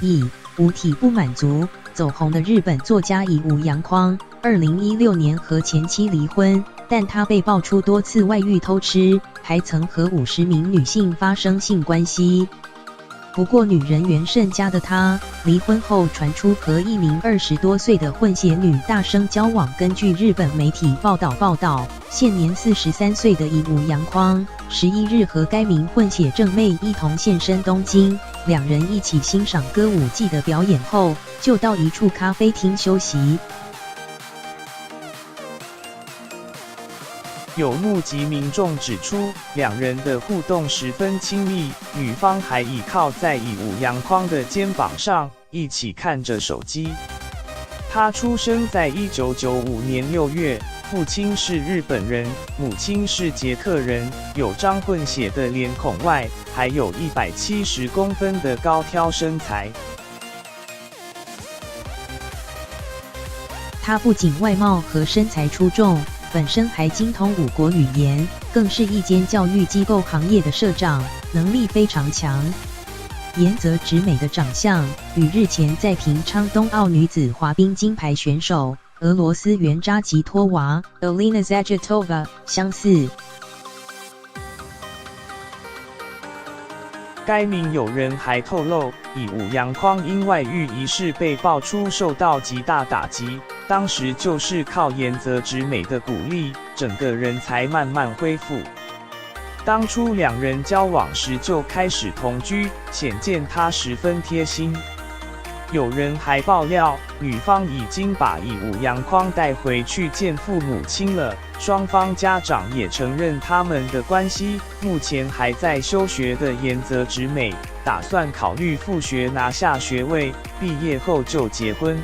以五体不满足走红的日本作家乙武洋匡，2016年和前妻离婚，但他被爆出多次外遇偷吃，还曾和50名女性发生性关系。不过女人缘甚佳的他，离婚后传出和一名20多岁的混血女大生交往。根据日本媒体报道，现年43岁的乙武洋匡11日和该名混血正妹一同现身东京，两人一起欣赏歌舞伎的表演后，就到一处咖啡厅休息。有目击民众指出，两人的互动十分亲密，女方还倚靠在乙武洋匡的肩膀上，一起看着手机。他出生在1995年6月，父亲是日本人，母亲是捷克人，有张混血的脸孔外，还有170公分的高挑身材。他不仅外貌和身材出众，本身还精通5国语言，更是一间教育机构行业的社长，能力非常强。颜泽直美的长相与日前在平昌冬奥女子滑冰金牌选手俄罗斯原扎吉托娃 Elena Zagitova 相似。该名友人还透露，乙武洋匡因外遇一事被爆出受到极大打击，当时就是靠颜泽直美的鼓励，整个人才慢慢恢复。当初两人交往时就开始同居，显见他十分贴心。有人还爆料，女方已经把乙武洋匡带回去见父母亲了，双方家长也承认他们的关系。目前还在休学的颜泽直美，打算考虑复学拿下学位，毕业后就结婚。